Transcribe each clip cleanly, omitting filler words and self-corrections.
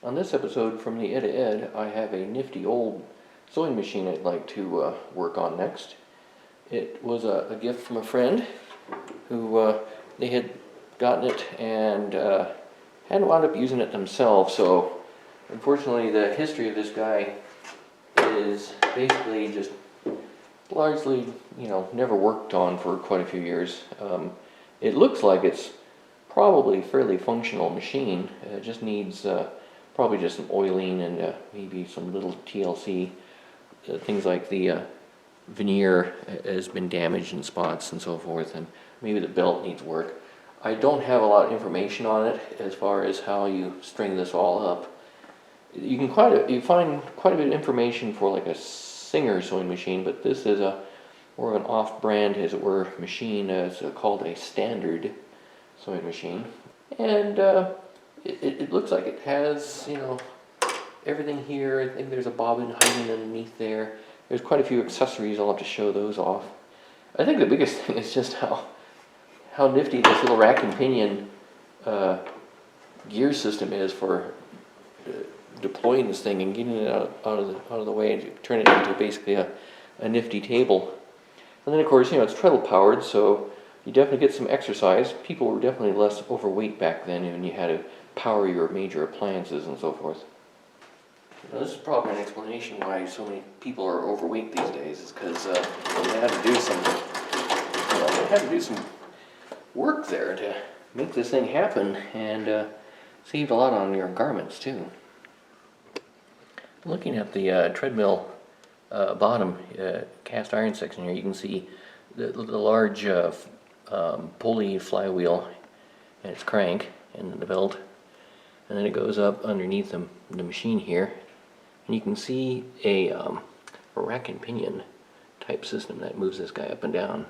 On this episode from the Ed to Ed, I have a nifty old sewing machine I'd like to work on next. It was a gift from a friend who they had gotten it and hadn't wound up using it themselves, so unfortunately the history of this guy is basically just largely, never worked on for quite a few years. It looks like it's probably a fairly functional machine. It just needs probably just some oiling and maybe some little TLC. Things like the veneer has been damaged in spots and so forth, and maybe the belt needs work. I don't have a lot of information on it as far as how you string this all up. You find quite a bit of information for like a Singer sewing machine, but this is more of an off-brand, as it were, machine. It's called a standard sewing machine, and it looks like it has everything here. I think there's a bobbin hiding underneath there. There's quite a few accessories. I'll have to show those off. I think the biggest thing is just how nifty this little rack and pinion gear system is for deploying this thing and getting it out of the way and turn it into basically a nifty table. And then of course, it's treadle powered, so you definitely get some exercise. People were definitely less overweight back then, and you had to power your major appliances and so forth. Now, this is probably an explanation why so many people are overweight these days, is because they had to do some work there to make this thing happen, and saved a lot on your garments too. Looking at the treadmill bottom cast iron section here, you can see the large pulley flywheel and its crank and the belt, and then it goes up underneath the machine here, and you can see a rack and pinion type system that moves this guy up and down.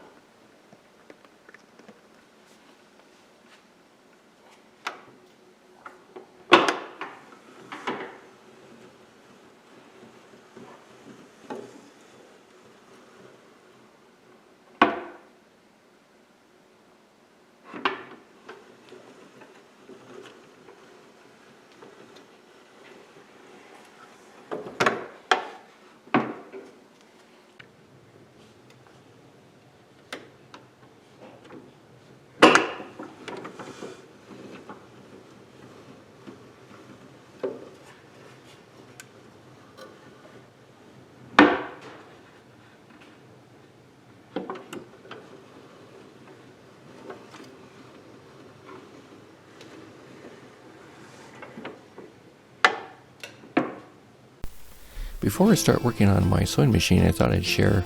Before I start working on my sewing machine, I thought I'd share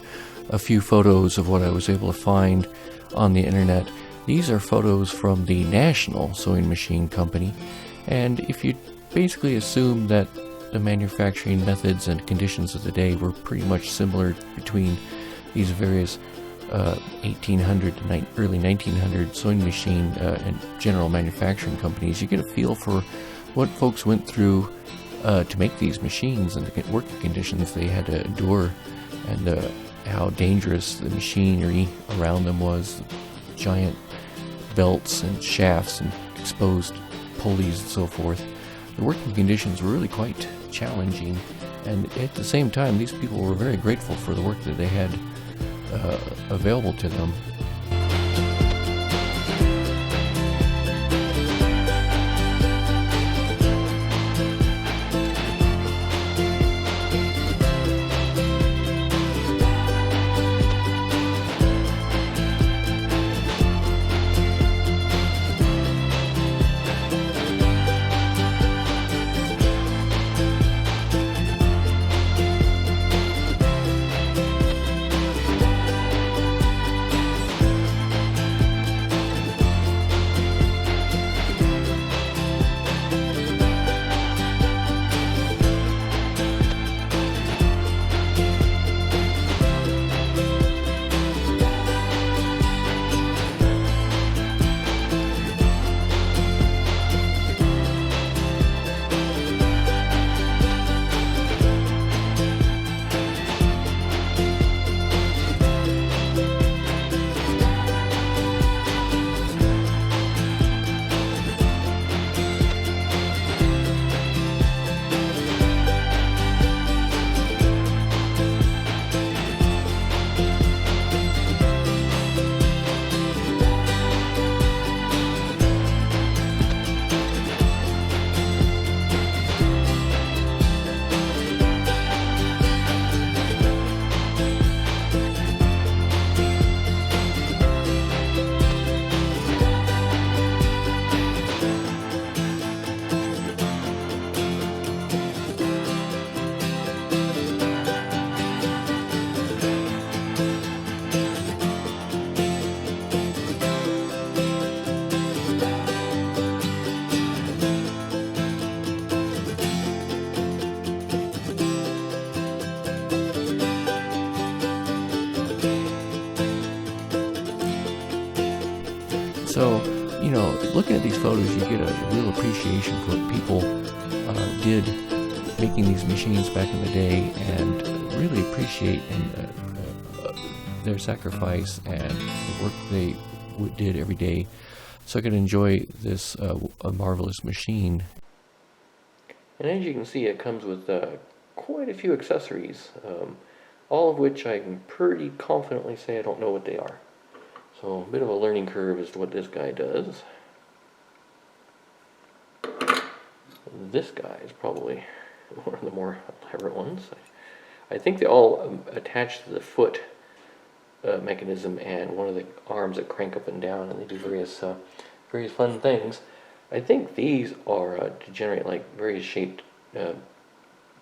a few photos of what I was able to find on the internet. These are photos from the National Sewing Machine Company, and if you basically assume that the manufacturing methods and conditions of the day were pretty much similar between these various 1800 to early 1900 sewing machine and general manufacturing companies, you get a feel for what folks went through to make these machines and the working conditions they had to endure, and how dangerous the machinery around them was. Giant belts and shafts and exposed pulleys and so forth. The working conditions were really quite challenging, and at the same time these people were very grateful for the work that they had available to them. these photos, you get a real appreciation for what people did making these machines back in the day, and really appreciate their sacrifice and the work they did every day, so I could enjoy this a marvelous machine. And as you can see, it comes with quite a few accessories, all of which I can pretty confidently say I don't know what they are. So a bit of a learning curve as to what this guy does. This guy is probably one of the more elaborate ones. I think they all attach to the foot mechanism and one of the arms that crank up and down, and they do various fun things. I think these are to generate like various shaped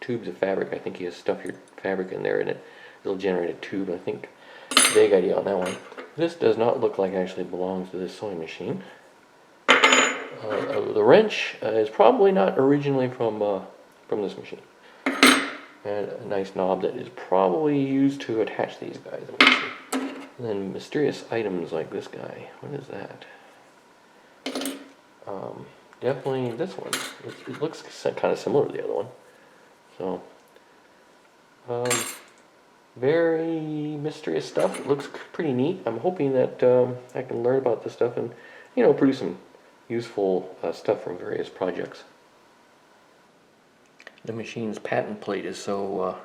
tubes of fabric. I think you stuff your fabric in there and it'll generate a tube. I think vague idea on that one. This does not look like it actually belongs to this sewing machine. The wrench is probably not originally from this machine. And a nice knob that is probably used to attach these guys. And then mysterious items like this guy. What is that? Definitely this one. It looks kind of similar to the other one. So, very mysterious stuff. It looks pretty neat. I'm hoping that I can learn about this stuff and, produce some useful stuff from various projects. The machine's patent plate is so,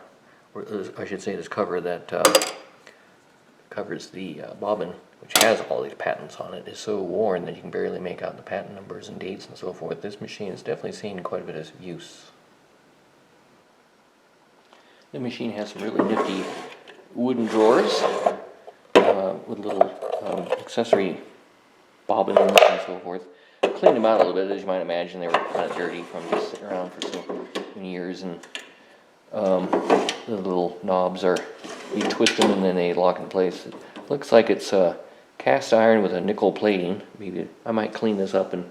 or I should say this cover that covers the bobbin, which has all these patents on it, is so worn that you can barely make out the patent numbers and dates and so forth. This machine has definitely seen quite a bit of use. The machine has some really nifty wooden drawers with little accessory bobbins and so forth. Cleaned them out a little bit, as you might imagine. They were kind of dirty from just sitting around for so many years, and the little knobs you twist them and then they lock in place. It looks like it's cast iron with a nickel plating. Maybe I might clean this up and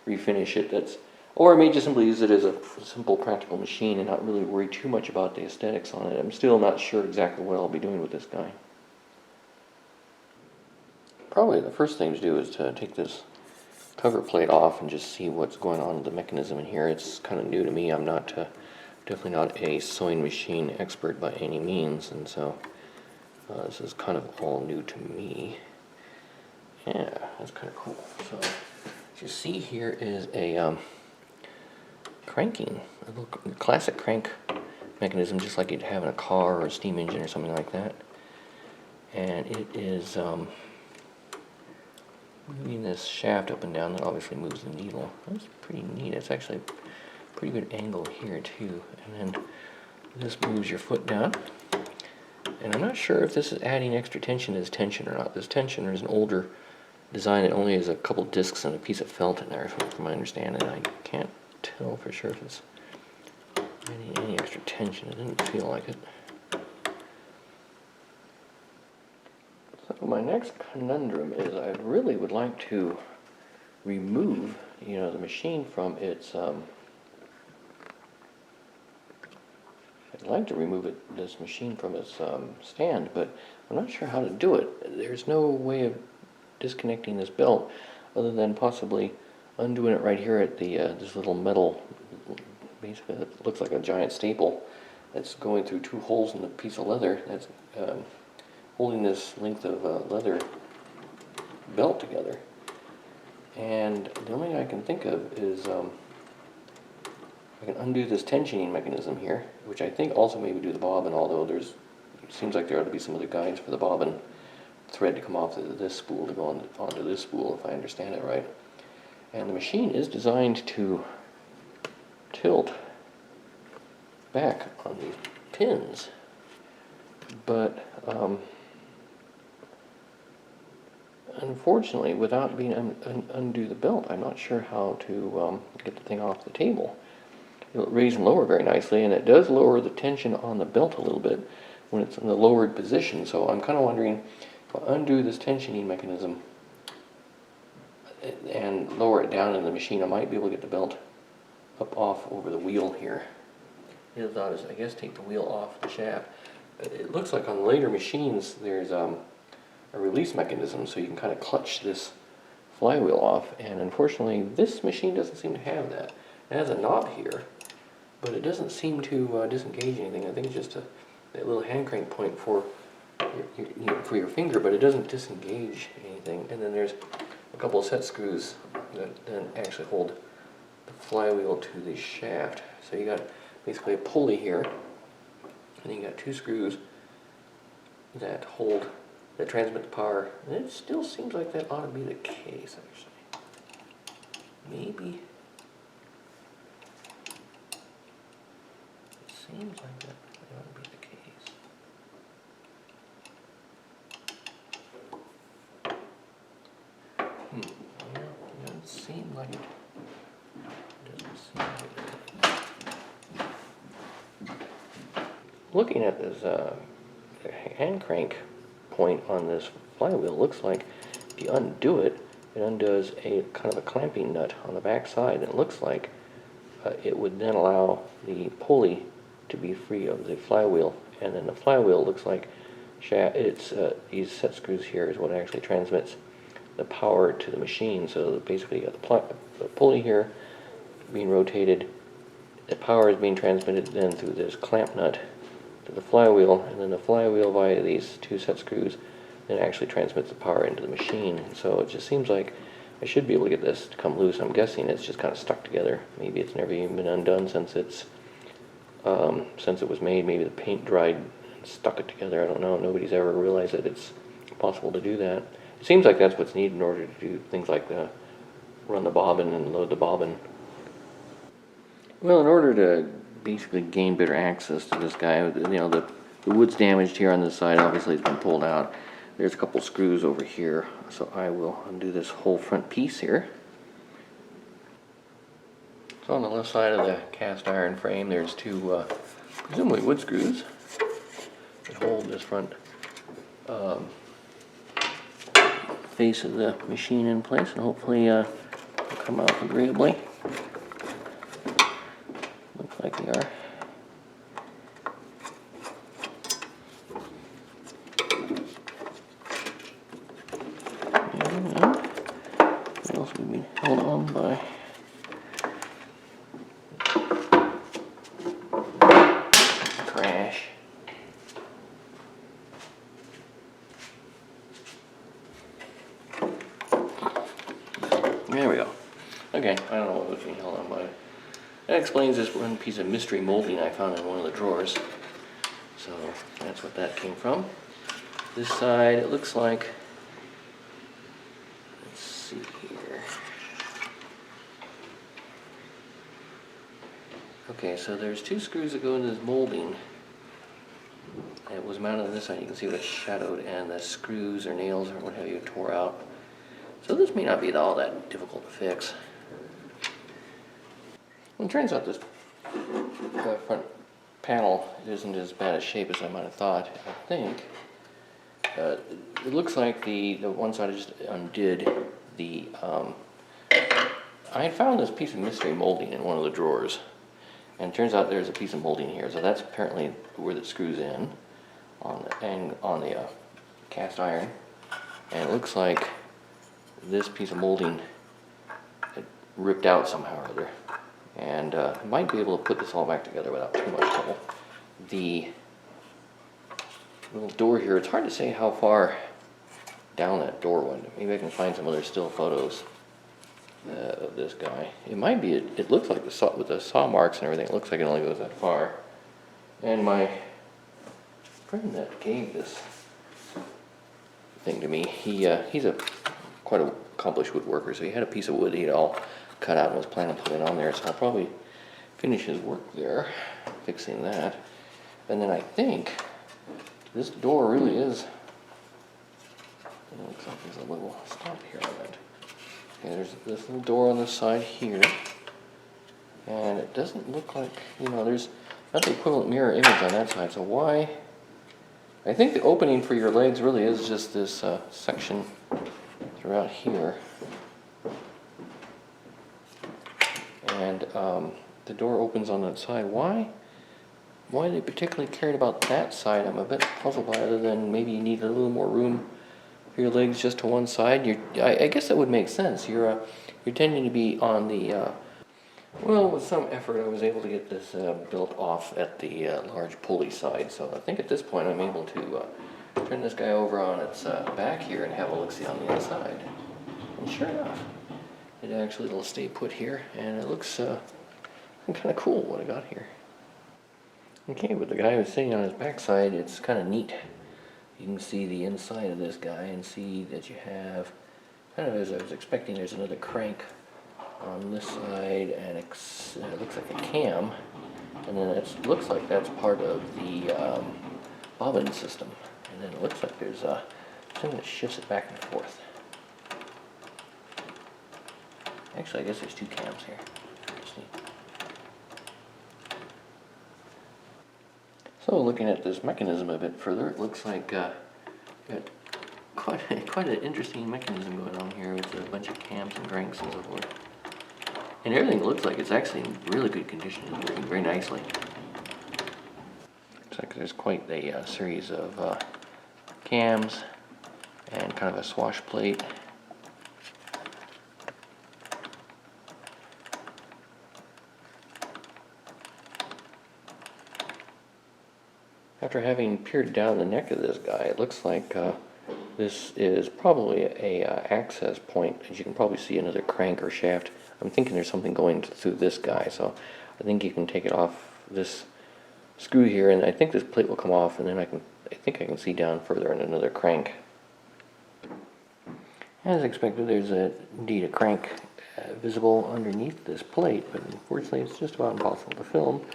refinish it. Or I may just simply use it as a simple practical machine and not really worry too much about the aesthetics on it. I'm still not sure exactly what I'll be doing with this guy. Probably the first thing to do is to take this cover plate off and just see what's going on with the mechanism in here. It's kind of new to me. I'm not definitely not a sewing machine expert by any means, and so this is kind of all new to me. Yeah, that's kind of cool. So what you see here is a cranking, a little classic crank mechanism, just like you'd have in a car or a steam engine or something like that. And it is moving this shaft up and down. That obviously moves the needle. That's pretty neat. It's actually a pretty good angle here too. And then this moves your foot down. And I'm not sure if this is adding extra tension as tension or not. This tensioner is an older design. It only has a couple discs and a piece of felt in there, from my understanding. I can't tell for sure if it's any extra tension. It didn't feel like it. So my next conundrum is I really would like to remove, the machine from its. I'd like to remove this machine from its stand, but I'm not sure how to do it. There's no way of disconnecting this belt other than possibly undoing it right here at the this little metal. Basically, it looks like a giant staple that's going through two holes in the piece of leather that's holding this length of leather belt together. And the only thing I can think of is I can undo this tensioning mechanism here, which I think also maybe do the bobbin, although it seems like there ought to be some other guides for the bobbin thread to come off this spool to go onto this spool, if I understand it right. And the machine is designed to tilt back on these pins, but unfortunately, without being undo the belt, I'm not sure how to get the thing off the table. It'll raise and lower very nicely, and it does lower the tension on the belt a little bit when it's in the lowered position. So I'm kind of wondering, if I undo this tensioning mechanism and lower it down in the machine, I might be able to get the belt up off over the wheel here. The other thought is, I guess, take the wheel off the shaft. It looks like on later machines there's a release mechanism, so you can kind of clutch this flywheel off, and unfortunately this machine doesn't seem to have that. It has a knob here, but it doesn't seem to disengage anything. I think it's just that little hand crank point for for your finger, but it doesn't disengage anything. And then there's a couple of set screws that then actually hold the flywheel to the shaft. So you got basically a pulley here, and you got two screws that transmit the power. And it still seems like that ought to be the case, actually. Maybe. It seems like that ought to be the case. Well, it doesn't seem like it. Looking at this hand crank point on this flywheel, looks like if you undo it, it undoes a kind of a clamping nut on the back side, and it looks like it would then allow the pulley to be free of the flywheel, and then the flywheel looks like these set screws here is what actually transmits the power to the machine. So basically you got the pulley here being rotated, the power is being transmitted then through this clamp nut to the flywheel, and then the flywheel via these two set screws then actually transmits the power into the machine. And so it just seems like I should be able to get this to come loose. I'm guessing it's just kind of stuck together. Maybe it's never even been undone since it was made. Maybe the paint dried and stuck it together. I don't know. Nobody's ever realized that it's possible to do that. It seems like that's what's needed in order to do things like run the bobbin and load the bobbin. Well, in order to basically gain better access to this guy, the wood's damaged here on this side. Obviously it's been pulled out. There's a couple screws over here, so I will undo this whole front piece here. So on the left side of the cast iron frame, there's two presumably wood screws that hold this front face of the machine in place, and hopefully it'll come out agreeably. Looks like they are. What else would be held on by? Trash. There we go. Okay, I don't know what was being held on by. That explains this one piece of mystery molding I found in one of the drawers. So that's what that came from. This side, it looks like, let's see here. Okay, so there's two screws that go into this molding. It was mounted on this side. You can see what's shadowed, and the screws or nails or what have you tore out. So this may not be all that difficult to fix. Well, it turns out this front panel isn't as bad a shape as I might have thought. I think it looks like the one side I just undid the. I had found this piece of mystery molding in one of the drawers, and it turns out there's a piece of molding here. So that's apparently where it screws in on the cast iron, and it looks like this piece of molding it ripped out somehow or other. And might be able to put this all back together without too much trouble. The little door here, it's hard to say how far down that door went. Maybe I can find some other still photos of this guy. It might be, it looks like with the saw marks and everything, it looks like it only goes that far. And my friend that gave this thing to me, he's quite an accomplished woodworker, so he had a piece of wood he'd all cut out and was planning to put it on there, so I'll probably finish his work there, fixing that. And then I think this door really is, it looks like there's a little stop here on it. Okay, there's this little door on this side here, and it doesn't look like, there's not the equivalent mirror image on that side, so why? I think the opening for your legs really is just this section throughout here. And the door opens on that side. Why they particularly cared about that side, I'm a bit puzzled by, other than maybe you need a little more room your legs just to one side. I guess that would make sense. You're tending to be on the well, with some effort, I was able to get this built off at the large pulley side. So I think at this point I'm able to turn this guy over on its back here and have a look-see on the inside. And sure enough, it'll stay put here, and it looks kind of cool what I got here. Okay, with the guy who's sitting on his backside, it's kind of neat. You can see the inside of this guy and see that you have, kind of as I was expecting, there's another crank on this side, and it looks like a cam, and then it looks like that's part of the bobbin system. And then it looks like there's something that shifts it back and forth. Actually, I guess there's two cams here. So looking at this mechanism a bit further, it looks like got quite an interesting mechanism going on here with a bunch of cams and cranks and so forth. And everything looks like it's actually in really good condition. It's working very nicely. Looks like there's quite a series of cams and kind of a swash plate. After having peered down the neck of this guy, it looks like this is probably a access point. As you can probably see, another crank or shaft. I'm thinking there's something going through this guy, so I think you can take it off this screw here, and I think this plate will come off, and then I think I can see down further in another crank. As expected, there's indeed a crank visible underneath this plate, but unfortunately it's just about impossible to film.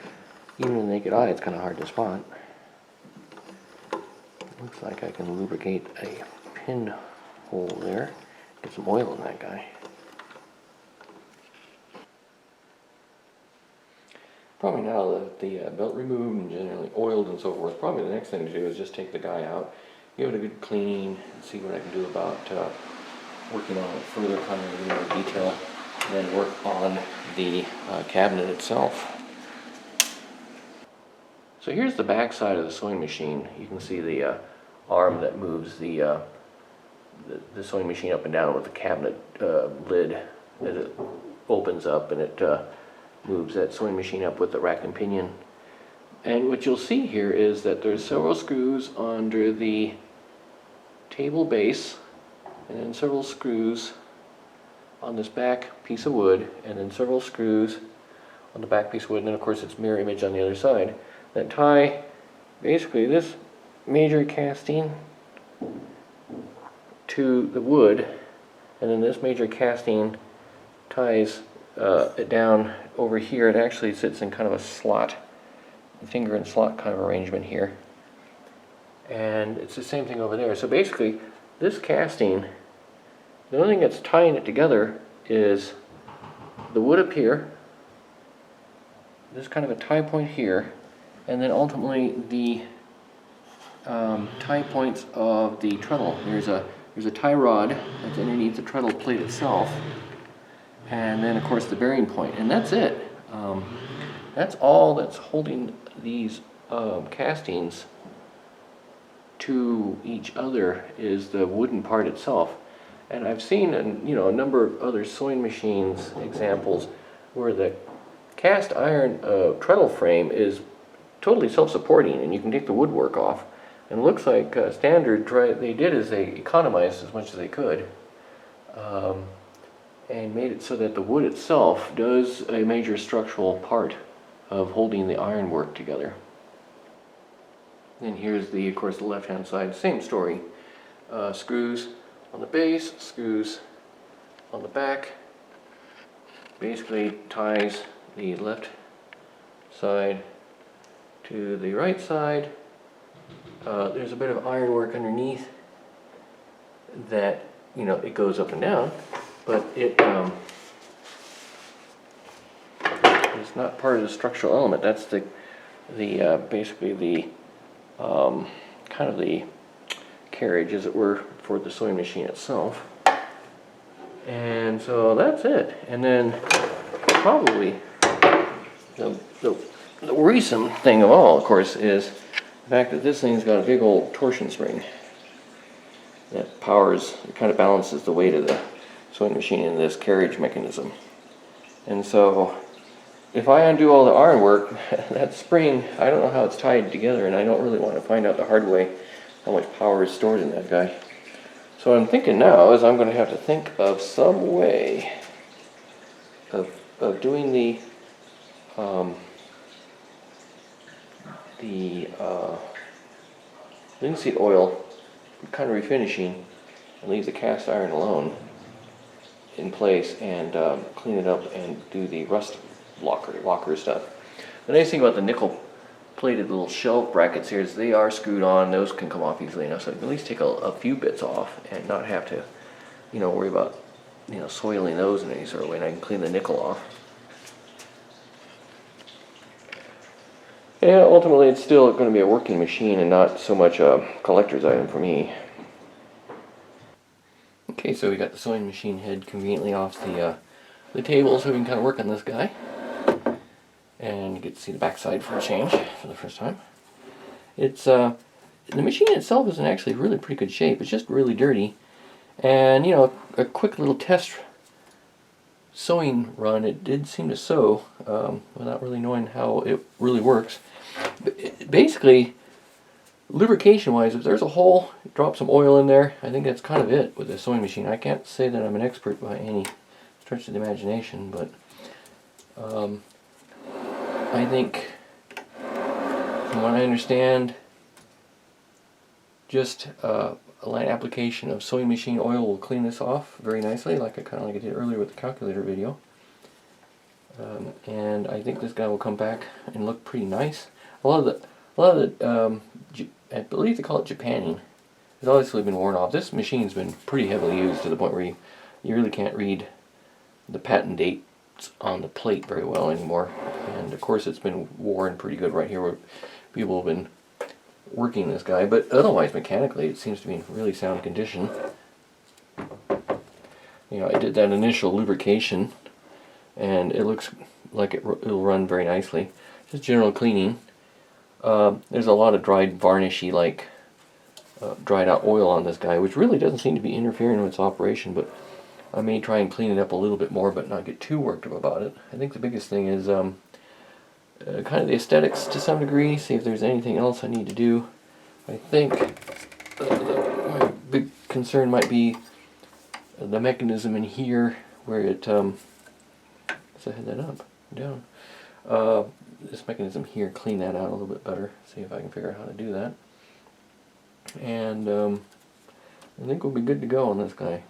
Even with the naked eye, it's kind of hard to spot. Looks like I can lubricate a pinhole there. Get some oil in that guy. Probably now that the belt removed and generally oiled and so forth, probably the next thing to do is just take the guy out, give it a good cleaning, and see what I can do about working on it further, kind of in more detail, and then work on the cabinet itself. So here's the back side of the sewing machine. You can see the arm that moves the sewing machine up and down with the cabinet lid that it opens up, and it moves that sewing machine up with the rack and pinion. And what you'll see here is that there's several screws under the table base, and then several screws on this back piece of wood, and then several screws on the back piece of wood, and then of course it's mirror image on the other side that tie basically this major casting to the wood, and then this major casting ties it down over here. It actually sits in kind of a slot, finger and slot kind of arrangement here, and it's the same thing over there. So basically this casting, the only thing that's tying it together is the wood up here, this kind of a tie point here, and then ultimately the tie points of the treadle. There's a tie rod that's underneath the treadle plate itself, and then of course the bearing point, and that's it. That's all that's holding these castings to each other is the wooden part itself. And I've seen a number of other sewing machines examples where the cast iron treadle frame totally self-supporting, and you can take the woodwork off. And it looks like standard, they did is they economized as much as they could, and made it so that the wood itself does a major structural part of holding the ironwork together. And here's of course, the left-hand side, same story. Screws on the base, screws on the back, basically ties the left side to the right side. There's a bit of ironwork underneath that, it goes up and down, but it's not part of the structural element. That's basically the kind of the carriage, as it were, for the sewing machine itself. And so that's it. And then probably the worrisome thing of all, of course, is the fact that this thing's got a big old torsion spring that powers, it kind of balances the weight of the sewing machine in this carriage mechanism. And so if I undo all the ironwork, that spring, I don't know how it's tied together, and I don't really want to find out the hard way how much power is stored in that guy. So what I'm thinking now is I'm going to have to think of some way of doing the linseed oil kind of refinishing and leave the cast iron alone in place and clean it up and do the rust locker stuff. The nice thing about the nickel plated little shelf brackets here is they are screwed on. Those can come off easily enough, so I can at least take a few bits off and not have to, worry about, soiling those in any sort of way, and I can clean the nickel off. And ultimately it's still going to be a working machine and not so much a collector's item for me. Okay, so we got the sewing machine head conveniently off the table, so we can kind of work on this guy. And you get to see the backside for a change for the first time. It's the machine itself is in actually really pretty good shape. It's just really dirty. And a quick little test sewing run, it did seem to sew without really knowing how it really works. But basically, lubrication-wise, if there's a hole, drop some oil in there. I think that's kind of it with the sewing machine. I can't say that I'm an expert by any stretch of the imagination, but I think, from what I understand, just a light application of sewing machine oil will clean this off very nicely, kind of like I did earlier with the calculator video. And I think this guy will come back and look pretty nice. A lot of the I believe they call it Japanning, has obviously been worn off. This machine's been pretty heavily used to the point where you really can't read the patent dates on the plate very well anymore. And of course it's been worn pretty good right here where people have been working this guy, but otherwise mechanically it seems to be in really sound condition. I did that initial lubrication and it looks like it'll run very nicely. Just general cleaning. There's a lot of dried varnishy dried out oil on this guy, which really doesn't seem to be interfering with its operation, but I may try and clean it up a little bit more but not get too worked up about it. I think the biggest thing is kind of the aesthetics to some degree, see if there's anything else I need to do. I think my big concern might be the mechanism in here where it, so I had that up, down. This mechanism here, clean that out a little bit better, see if I can figure out how to do that. And I think we'll be good to go on this guy.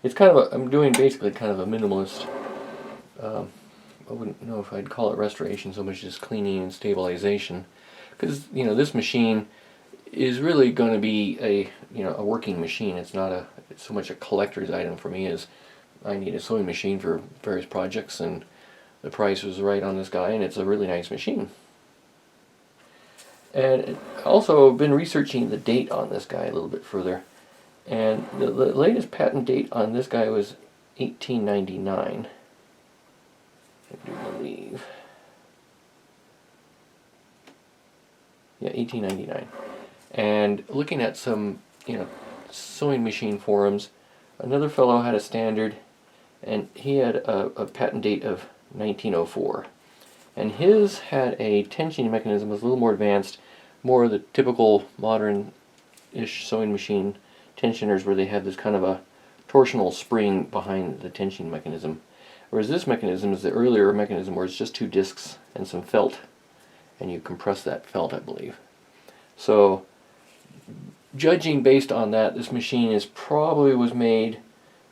It's kind of I'm doing basically kind of a minimalist, I wouldn't know if I'd call it restoration so much as cleaning and stabilization, because this machine is really going to be a working machine. It's not so much a collector's item for me as I need a sewing machine for various projects, and the price was right on this guy, and it's a really nice machine. And also been researching the date on this guy a little bit further, and the latest patent date on this guy was 1899. I do believe. Yeah, 1899. And looking at some, sewing machine forums, another fellow had a standard, and he had a patent date of 1904. And his had a tensioning mechanism that was a little more advanced, more of the typical modern-ish sewing machine tensioners where they have this kind of a torsional spring behind the tensioning mechanism. Whereas this mechanism is the earlier mechanism where it's just two discs and some felt, and you compress that felt, I believe. So, judging based on that, this machine probably was made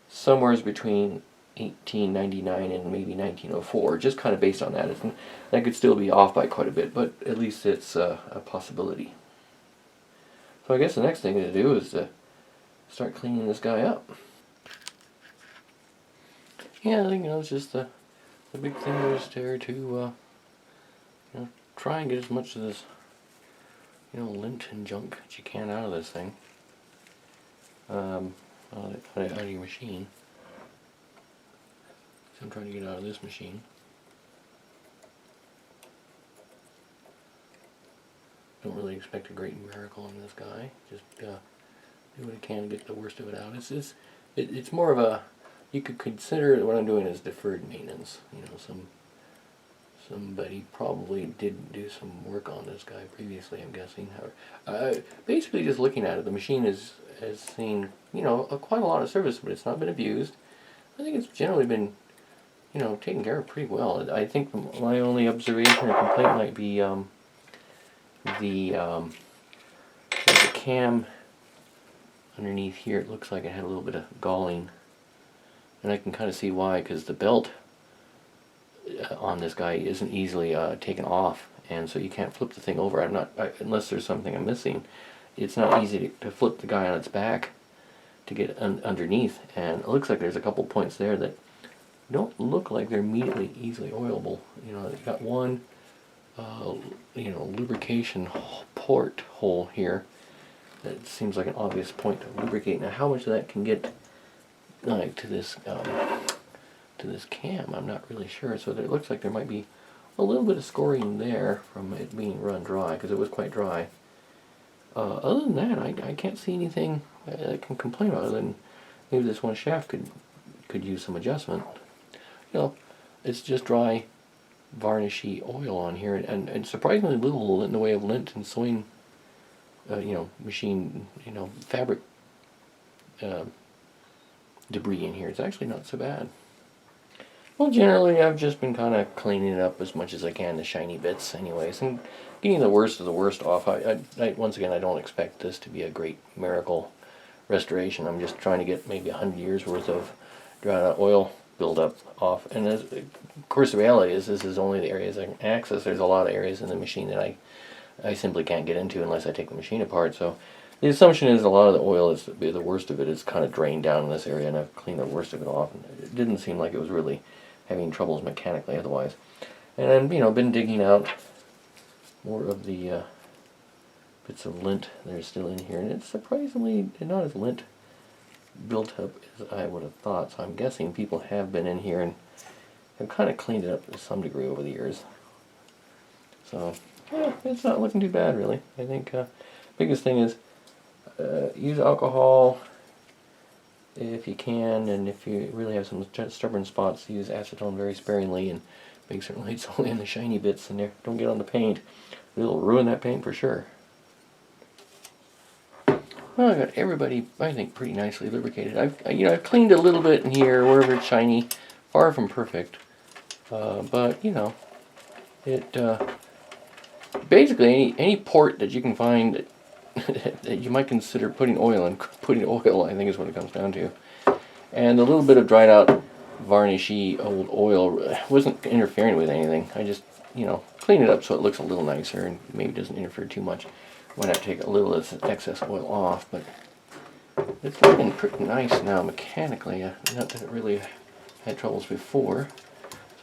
somewhere between 1899 and maybe 1904, just kind of based on that. That could still be off by quite a bit, but at least it's a possibility. So I guess the next thing to do is to start cleaning this guy up. Yeah, I think it's just the big thing is there to try and get as much of this lint and junk that you can out of this thing, out of your machine. So I'm trying to get out of this machine. Don't really expect a great miracle on this guy. Just do what I can to get the worst of it out. It's more of a, you could consider what I'm doing as deferred maintenance. You know, somebody probably did do some work on this guy previously, I'm guessing. Basically, just looking at it, the machine has seen, you know, quite a lot of service, but it's not been abused. I think it's generally been, you know, taken care of pretty well. I think my only observation or complaint might be there's a cam underneath here. It looks like it had a little bit of galling, and I can kind of see why, because the belt on this guy isn't easily taken off, and so you can't flip the thing over. Unless there's something I'm missing, it's not easy to flip the guy on its back to get underneath, and it looks like there's a couple points there that don't look like they're immediately easily oilable. You know, you've got one you know, lubrication port hole here that seems like an obvious point to lubricate. Now how much of that can get like to this cam, I'm not really sure. So it looks like there might be a little bit of scoring there from it being run dry, because it was quite dry. Other than that, I can't see anything I can complain about, other than maybe this one shaft could use some adjustment. You know, it's just dry, varnishy oil on here, and surprisingly little in the way of lint and sewing, you know, machine, you know, fabric debris in here. It's actually not so bad. Well, generally, I've just been kind of cleaning it up as much as I can, the shiny bits anyways, and getting the worst of the worst off. Once again, I don't expect this to be a great miracle restoration. I'm just trying to get maybe 100 years worth of dried out oil buildup off. And of course, the reality is this is only the areas I can access. There's a lot of areas in the machine that I simply can't get into unless I take the machine apart. So the assumption is a lot of the oil, the worst of it is kind of drained down in this area, and I've cleaned the worst of it off. And it didn't seem like it was really having troubles mechanically otherwise. And then, you know, been digging out more of the bits of lint that are still in here, and it's surprisingly not as lint built up as I would have thought. So I'm guessing people have been in here and have kind of cleaned it up to some degree over the years. So yeah, it's not looking too bad really. I think biggest thing is use alcohol if you can, and if you really have some stubborn spots, use acetone very sparingly, and make certain it's only in the shiny bits in there. Don't get on the paint. It'll ruin that paint for sure. Well, I got everybody, I think, pretty nicely lubricated. I've cleaned a little bit in here wherever it's shiny. Far from perfect, but you know, it basically any port that you can find that you might consider putting oil in, I think is what it comes down to. And a little bit of dried out varnishy old oil wasn't interfering with anything. I just, you know, clean it up so it looks a little nicer and maybe doesn't interfere too much. Might have to take a little of this excess oil off, but it's looking pretty nice now mechanically. Not that it really had troubles before.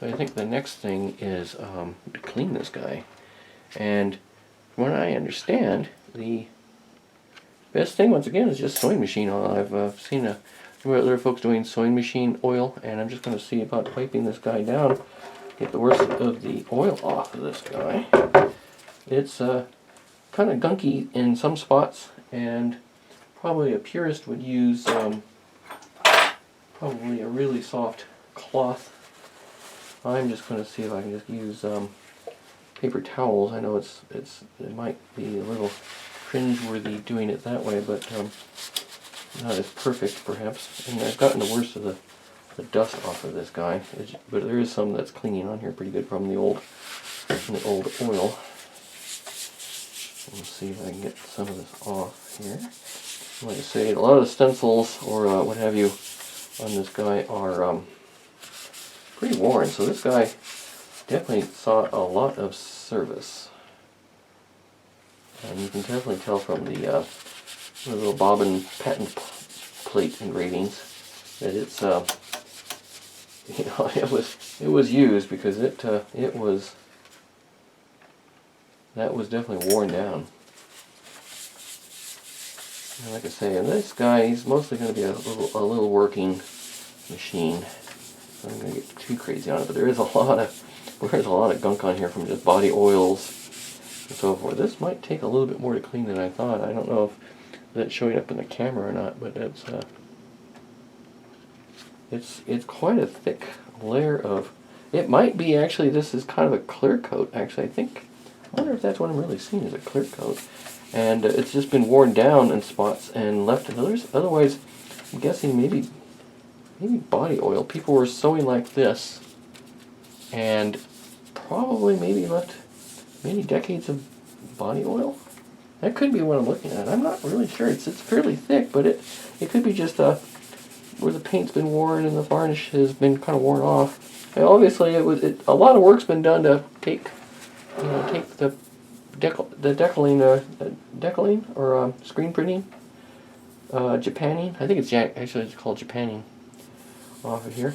So I think the next thing is to clean this guy. And from what I understand, the best thing, once again, is just sewing machine oil. I've seen other folks doing sewing machine oil, and I'm just going to see about wiping this guy down, get the worst of the oil off of this guy. It's kind of gunky in some spots, and probably a purist would use probably a really soft cloth. I'm just going to see if I can just use paper towels. I know it might be a little cringe-worthy doing it that way, but not as perfect perhaps. And I've gotten the worst of the dust off of this guy, but there is some that's clinging on here pretty good from the old oil. Let's see if I can get some of this off here. Like I say, a lot of the stencils or what have you on this guy are pretty worn, so this guy definitely saw a lot of service. And you can definitely tell from the little bobbin patent plate engravings that it's you know, it was used, because that was definitely worn down. And like I say, and this guy, he's mostly going to be a little working machine. So I'm going to get too crazy on it, but there's a lot of gunk on here from just body oils and so forth. This might take a little bit more to clean than I thought. I don't know if that's showing up in the camera or not, but it's quite a thick layer of. It might be actually, this is kind of a clear coat. Actually, I wonder if that's what I'm really seeing, is a clear coat, and it's just been worn down in spots and left in others. Otherwise, I'm guessing maybe body oil. People were sewing like this, and probably maybe left many decades of body oil. That could be what I'm looking at. I'm not really sure. It's fairly thick, but it could be just where the paint's been worn and the varnish has been kind of worn off. And obviously, a lot of work's been done to take the decaling or screen printing, Japanning. I think it's called Japanning off of here.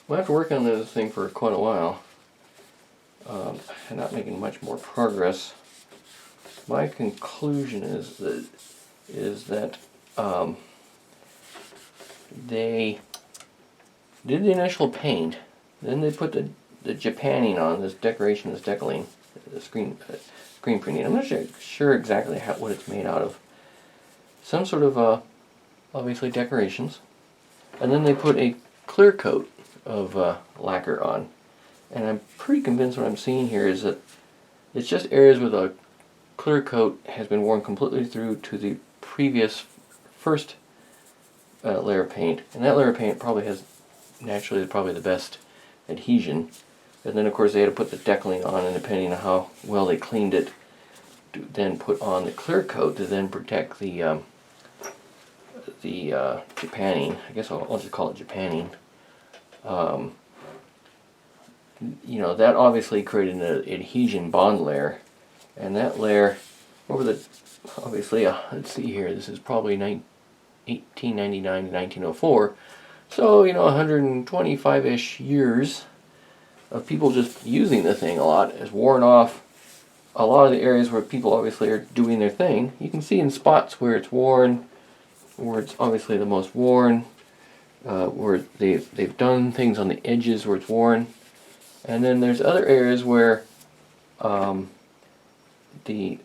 Well, after working on this thing for quite a while, and not making much more progress, my conclusion is that they did the initial paint, then they put the Japanning on, this decoration, this decaling, the screen printing. I'm not sure exactly what it's made out of. Some sort of obviously decorations, and then they put a clear coat of lacquer on, and I'm pretty convinced what I'm seeing here is that it's just areas where the clear coat has been worn completely through to the previous first layer of paint, and that layer of paint probably has naturally probably the best adhesion, and then of course they had to put the decaling on, and depending on how well they cleaned it, to then put on the clear coat to then protect the Japanning. I guess I'll just call it Japanning. You know, that obviously created an adhesion bond layer, and that layer over the, obviously, let's see here, this is probably 1899 to 1904, so, you know, 125-ish years of people just using the thing a lot has worn off a lot of the areas where people obviously are doing their thing. You can see in spots where it's worn, where it's obviously the most worn, where they've done things on the edges where it's worn, and then there's other areas where the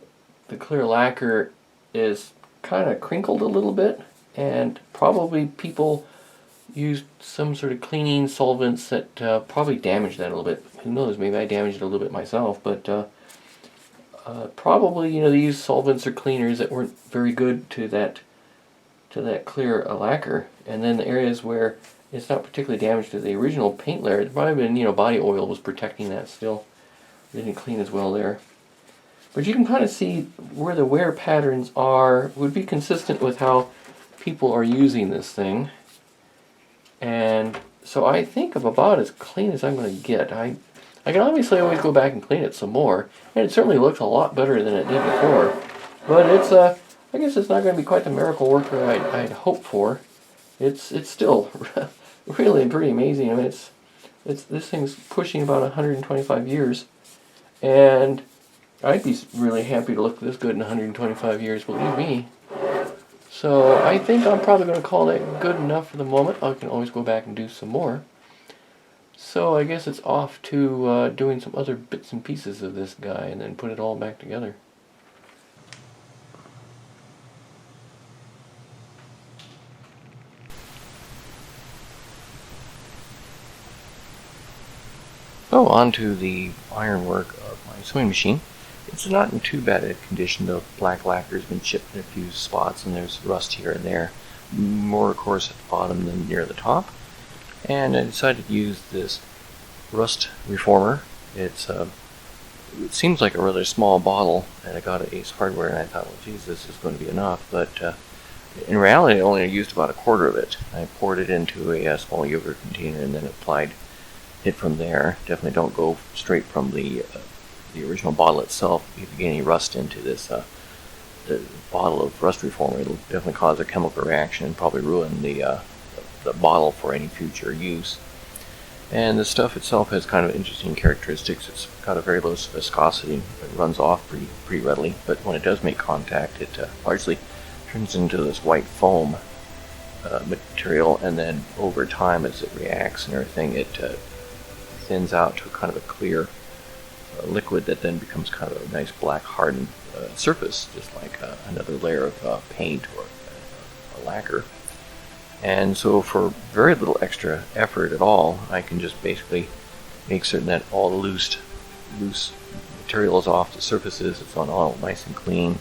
clear lacquer is kind of crinkled a little bit, and probably people used some sort of cleaning solvents that probably damaged that a little bit. Who knows? Maybe I damaged it a little bit myself, but probably, you know, they used solvents or cleaners that weren't very good to that clear lacquer. And then the areas where it's not particularly damaged to the original paint layer, it's probably been, you know, body oil was protecting that still. It didn't clean as well there. But you can kind of see where the wear patterns would be consistent with how people are using this thing. And So I think I'm about as clean as I'm going to get. I can obviously always go back and clean it some more, and it certainly looks a lot better than it did before. But it's I guess it's not going to be quite the miracle worker I'd hoped for. It's still really pretty amazing. I mean, this thing's pushing about 125 years, and I'd be really happy to look this good in 125 years, believe me. So I think I'm probably going to call that good enough for the moment. I can always go back and do some more. So I guess it's off to doing some other bits and pieces of this guy and then put it all back together. So on to the ironwork of my sewing machine. It's not in too bad a condition. The black lacquer's been chipped in a few spots and there's rust here and there. More of course at the bottom than near the top. And I decided to use this rust reformer. It seems like a rather small bottle, and I got at Ace Hardware, and I thought, well, geez, this is going to be enough. But in reality, I only used about a quarter of it. I poured it into a small yogurt container and then applied it from there. Definitely don't go straight from the original bottle itself. If you get any rust into this the bottle of rust reformer, it'll definitely cause a chemical reaction and probably ruin the bottle for any future use. And the stuff itself has kind of interesting characteristics. It's got a very low viscosity. It runs off pretty readily, but when it does make contact, it largely turns into this white foam material, and then over time, as it reacts and everything, it thins out to kind of a clear liquid that then becomes kind of a nice black hardened surface, just like another layer of paint or a lacquer. And so for very little extra effort at all, I can just basically make certain that all the loose material is off the surfaces, it's on all nice and clean,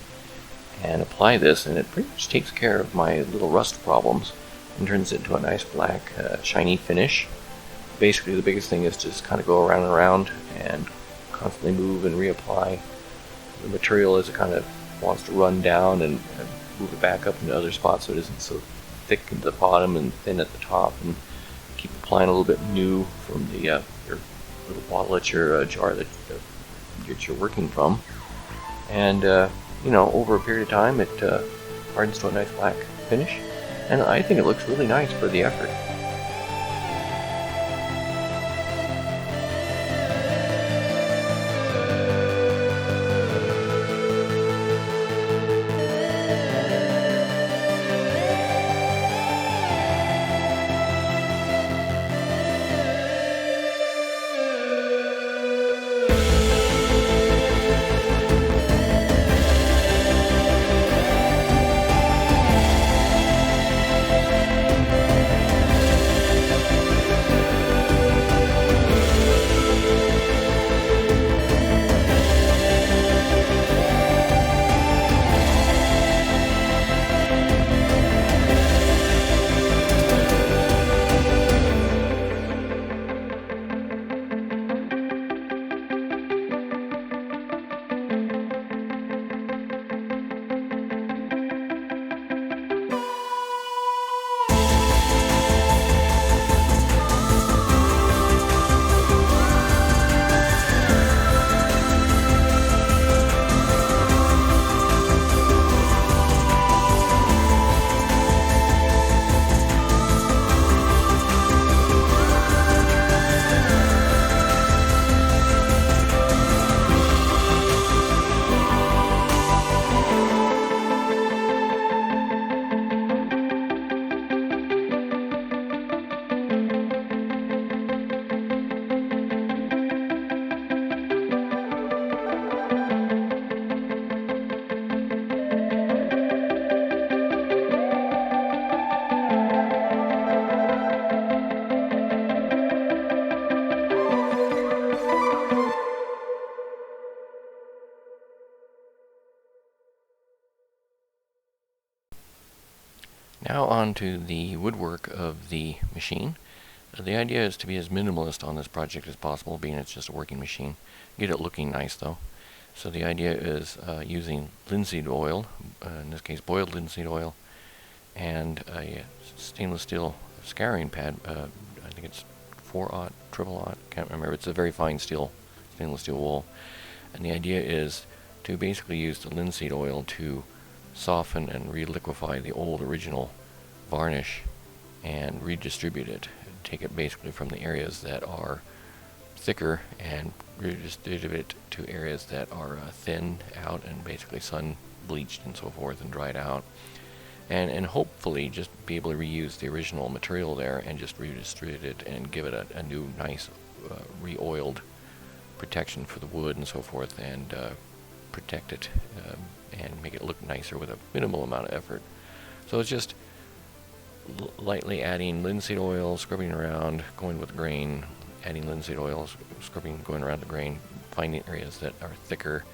and apply this, and it pretty much takes care of my little rust problems and turns it into a nice black shiny finish. Basically the biggest thing is just kind of go around and around and constantly move and reapply the material as it kind of wants to run down, and move it back up into other spots so it isn't so thick at the bottom and thin at the top, and keep applying a little bit new from the your little bottle at your jar that you're working from. And over a period of time, it hardens to a nice black finish, and I think it looks really nice for the effort. Now on to the woodwork of the machine. The idea is to be as minimalist on this project as possible, being it's just a working machine. Get it looking nice though. So the idea is using linseed oil, in this case boiled linseed oil, and a stainless steel scouring pad, I think it's 4/0, triple aught, can't remember. It's a very fine stainless steel wool. And the idea is to basically use the linseed oil to soften and re-liquefy the old original varnish and redistribute it. Take it basically from the areas that are thicker and redistribute it to areas that are thinned out and basically sun bleached and so forth and dried out. And hopefully just be able to reuse the original material there and just redistribute it and give it a new nice re-oiled protection for the wood and so forth, and protect it and make it look nicer with a minimal amount of effort. So it's just lightly adding linseed oil, scrubbing around, going with the grain, adding linseed oil, scrubbing, going around the grain, finding areas that are thicker,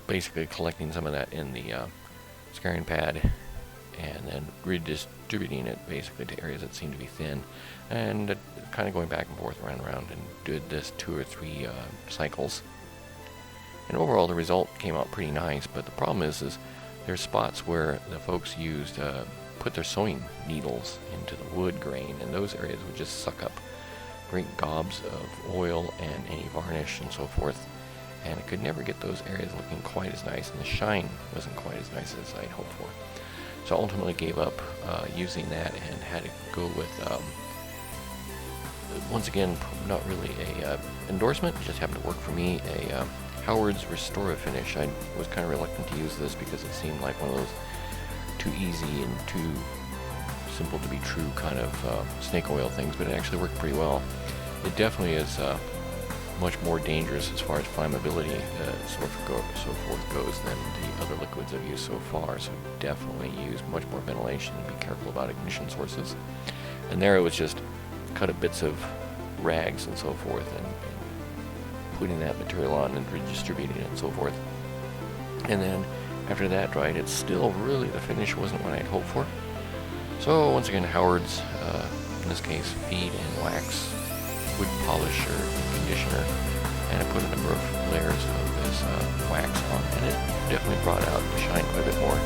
basically collecting some of that in the scarring pad, and then redistributing it basically to areas that seem to be thin, and kind of going back and forth, around and around, and did this 2 or 3 cycles. And overall the result came out pretty nice, but the problem is there's spots where the folks used put their sewing needles into the wood grain, and those areas would just suck up great gobs of oil and any varnish and so forth, and I could never get those areas looking quite as nice, and the shine wasn't quite as nice as I'd hoped for. So I ultimately gave up using that and had to go with, once again, not really a endorsement, it just happened to work for me, a Howard's Restor-A-Finish. I was kind of reluctant to use this because it seemed like one of those too easy and too simple to be true kind of snake oil things, but it actually worked pretty well. It definitely is much more dangerous as far as flammability so forth goes than the other liquids I've used so far, so definitely use much more ventilation and be careful about ignition sources. And there it was just cut up bits of rags and so forth, and putting that material on and redistributing it and so forth. And then after that dried, it's still really, the finish wasn't what I'd hoped for. So once again, Howard's, in this case, feed and wax wood polish or conditioner, and I put a number of layers of this wax on, and it definitely brought out the shine quite a bit more.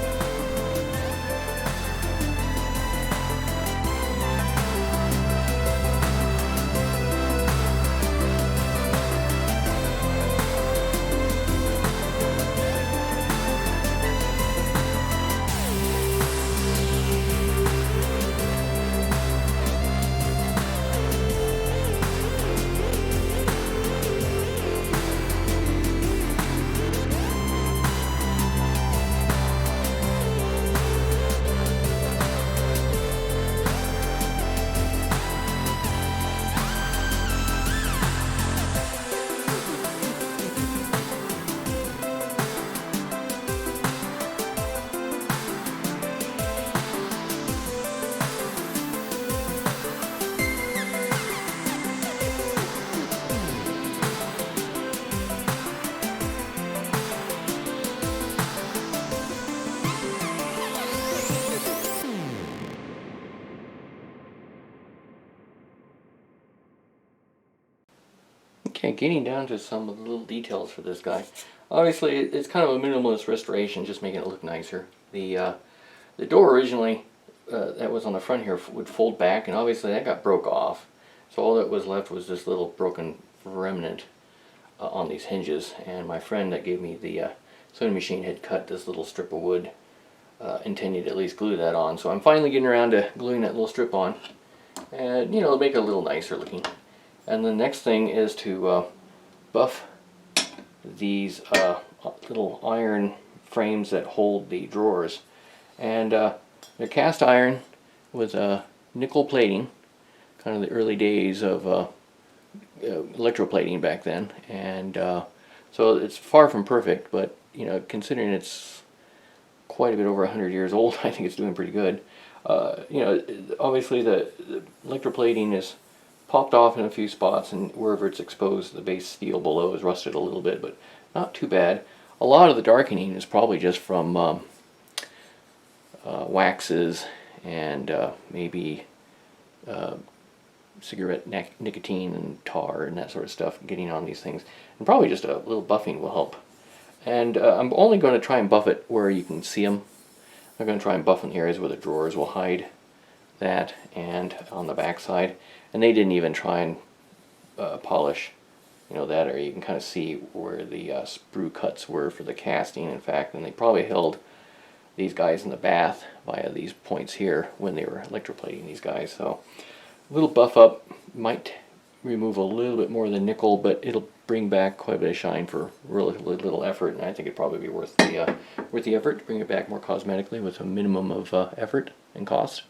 Okay, getting down to some of the little details for this guy. Obviously, it's kind of a minimalist restoration, just making it look nicer. The door originally that was on the front here would fold back, and obviously that got broke off. So all that was left was this little broken remnant on these hinges. And my friend that gave me the sewing machine had cut this little strip of wood, intending to at least glue that on. So I'm finally getting around to gluing that little strip on, and you know, make it a little nicer looking. And the next thing is to buff these little iron frames that hold the drawers. And they're cast iron with nickel plating, kind of the early days of electroplating back then. And so it's far from perfect, but you know, considering it's quite a bit over 100 years old, I think it's doing pretty good. You know, obviously the electroplating is popped off in a few spots, and wherever it's exposed, the base steel below is rusted a little bit, but not too bad. A lot of the darkening is probably just from waxes and maybe cigarette nicotine and tar and that sort of stuff getting on these things, and probably just a little buffing will help. And I'm only going to try and buff it where you can see them. I'm going to try and buff in the areas where the drawers will hide that and on the back side, and they didn't even try and polish, you know, that area. You can kind of see where the sprue cuts were for the casting, in fact, and they probably held these guys in the bath via these points here when they were electroplating these guys. So a little buff up might remove a little bit more of the nickel, but it'll bring back quite a bit of shine for relatively little effort, and I think it'd probably be worth the effort to bring it back more cosmetically with a minimum of effort and cost.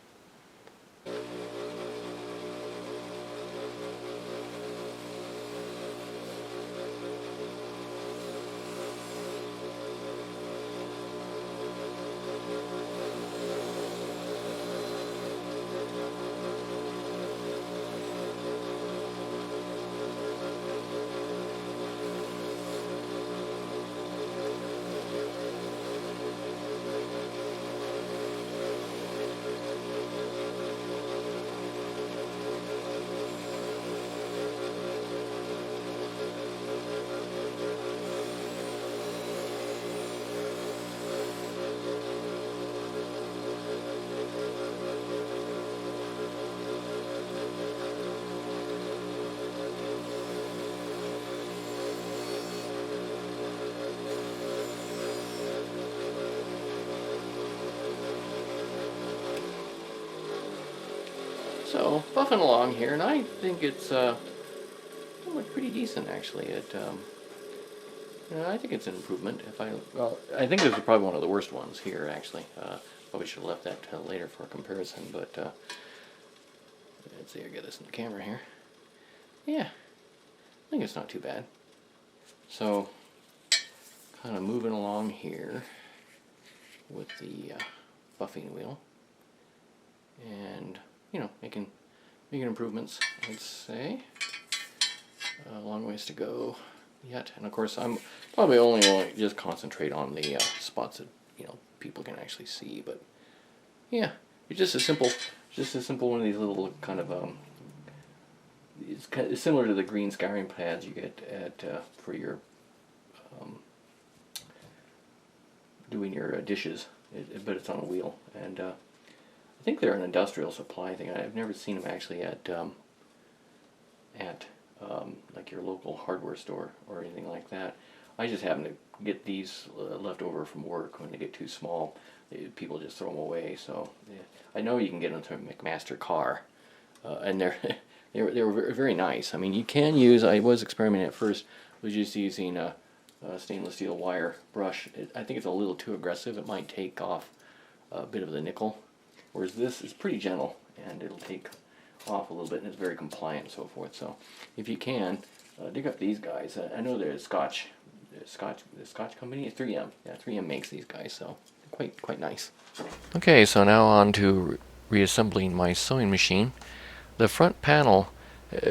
So buffing along here, and I think it's pretty decent actually. I think it's an improvement. I think this is probably one of the worst ones here actually. Probably should have left that till later for a comparison, but let's see. I get this in the camera here. Yeah, I think it's not too bad. So kind of moving along here with the buffing wheel, and making improvements, I'd say. A long ways to go yet, and of course I'm probably only going to just concentrate on the spots that people can actually see. But yeah, it's just a simple one of these little kind of it's similar to the green scouring pads you get at for your doing your dishes, but it's on a wheel, and I think they're an industrial supply thing. I've never seen them actually at like your local hardware store or anything like that. I just happen to get these left over from work when they get too small. People just throw them away. So yeah. I know you can get them to a McMaster car, and they were very nice. I mean, you can use. I was experimenting at first. Was just using a stainless steel wire brush. I think it's a little too aggressive. It might take off a bit of the nickel. Whereas this is pretty gentle, and it'll take off a little bit, and it's very compliant and so forth. So if you can, dig up these guys. I know they're the Scotch company. It's 3M. Yeah, 3M makes these guys, so quite nice. Okay, so now on to reassembling my sewing machine. The front panel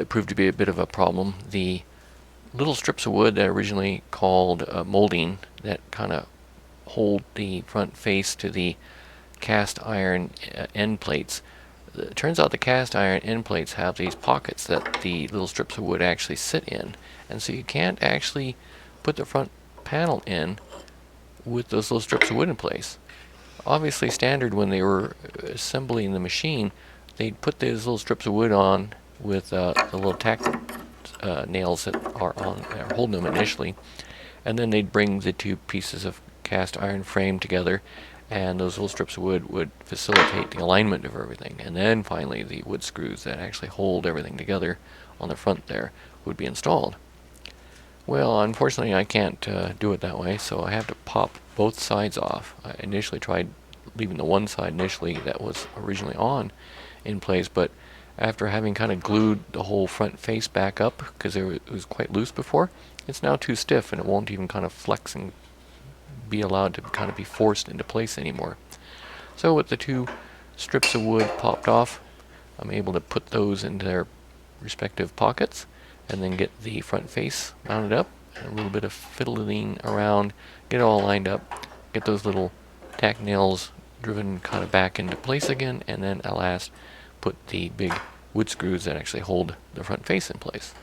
proved to be a bit of a problem. The little strips of wood that originally called molding that kind of hold the front face to the cast iron end plates. It turns out the cast iron end plates have these pockets that the little strips of wood actually sit in, and so you can't actually put the front panel in with those little strips of wood in place. Obviously standard when they were assembling the machine, they'd put those little strips of wood on with the little tack nails that are holding them initially, and then they'd bring the two pieces of cast iron frame together, and those little strips of wood would facilitate the alignment of everything, and then finally the wood screws that actually hold everything together on the front there would be installed. Well, unfortunately I can't do it that way, so I have to pop both sides off. I initially tried leaving the one side initially that was originally on in place, but after having kind of glued the whole front face back up, because it was quite loose before, it's now too stiff and it won't even kind of flex and be allowed to kind of be forced into place anymore. So with the two strips of wood popped off, I'm able to put those into their respective pockets and then get the front face mounted up, and a little bit of fiddling around, get it all lined up, get those little tack nails driven kind of back into place again, and then at last put the big wood screws that actually hold the front face in place.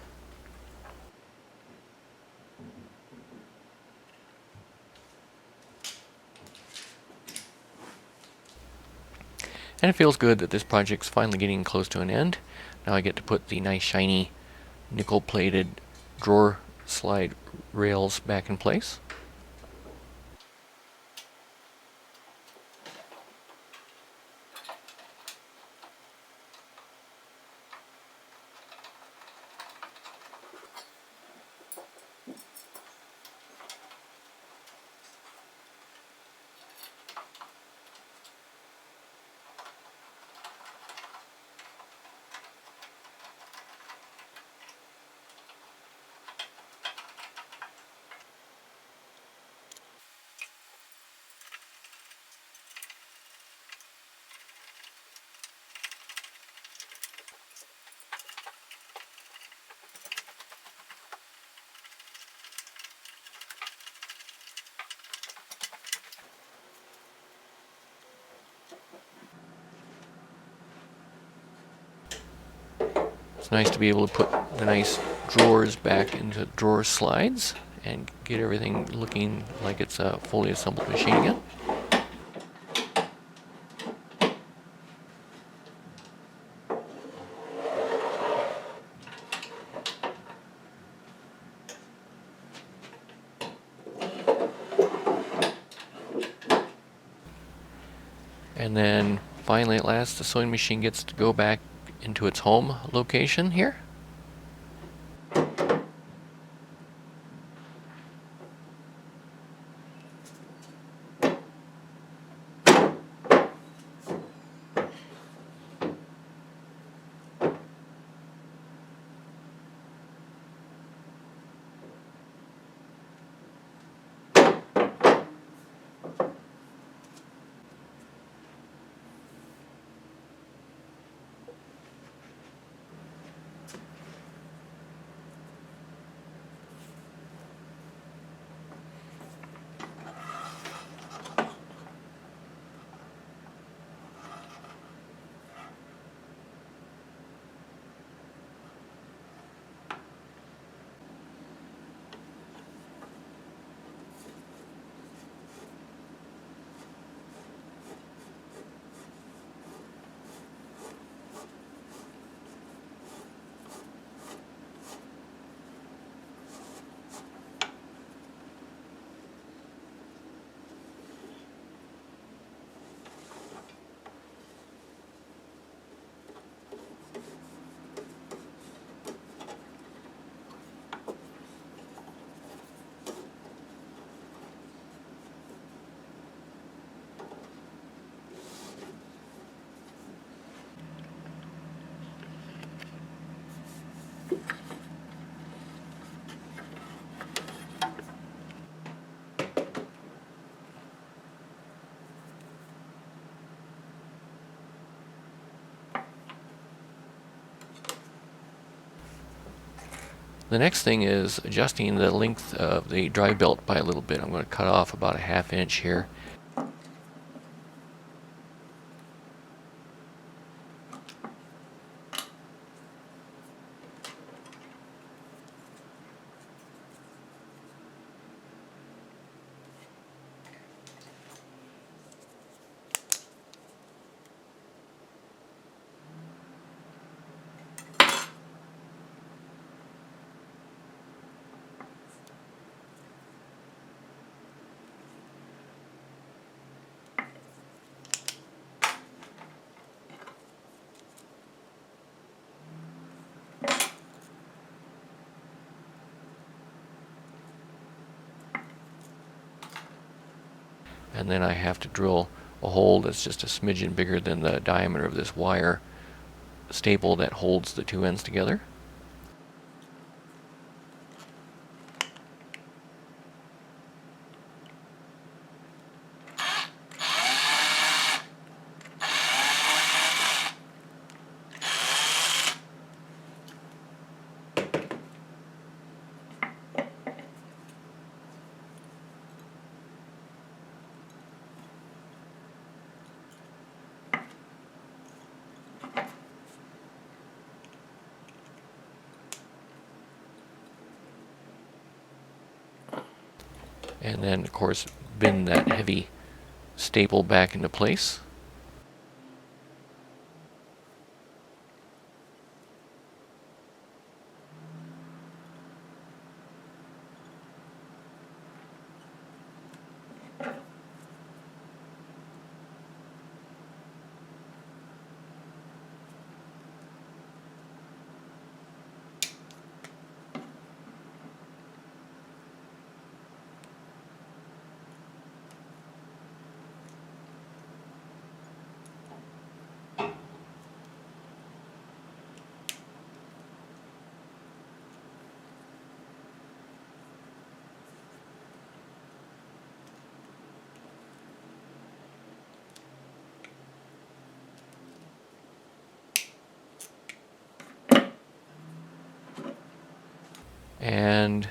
And it feels good that this project's finally getting close to an end. Now I get to put the nice shiny nickel-plated drawer slide rails back in place. It's nice to be able to put the nice drawers back into drawer slides and get everything looking like it's a fully assembled machine again. And then finally at last the sewing machine gets to go back into its home location here. The next thing is adjusting the length of the dry belt by a little bit. I'm going to cut off about a ½ inch here. And then I have to drill a hole that's just a smidgen bigger than the diameter of this wire staple that holds the two ends together. And then, of course, bend that heavy staple back into place. And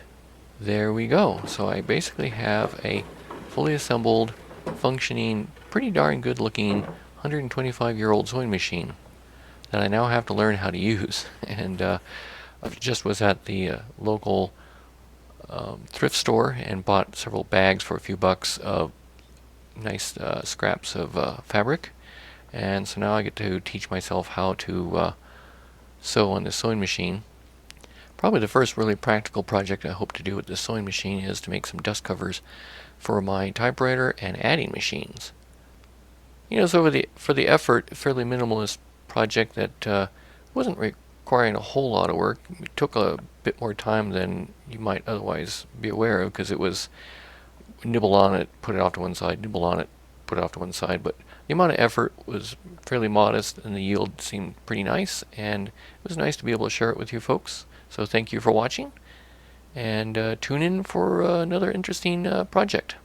there we go. So I basically have a fully assembled, functioning, pretty darn good looking 125-year-old sewing machine that I now have to learn how to use. And I just was at the local thrift store and bought several bags for a few bucks of nice scraps of fabric. And so now I get to teach myself how to sew on the sewing machine. Probably the first really practical project I hope to do with this sewing machine is to make some dust covers for my typewriter and adding machines. You know, so for the effort, fairly minimalist project that wasn't requiring a whole lot of work. It took a bit more time than you might otherwise be aware of, because it was nibble on it, put it off to one side, nibble on it, put it off to one side. But the amount of effort was fairly modest, and the yield seemed pretty nice, and it was nice to be able to share it with you folks. So thank you for watching, and tune in for another interesting project.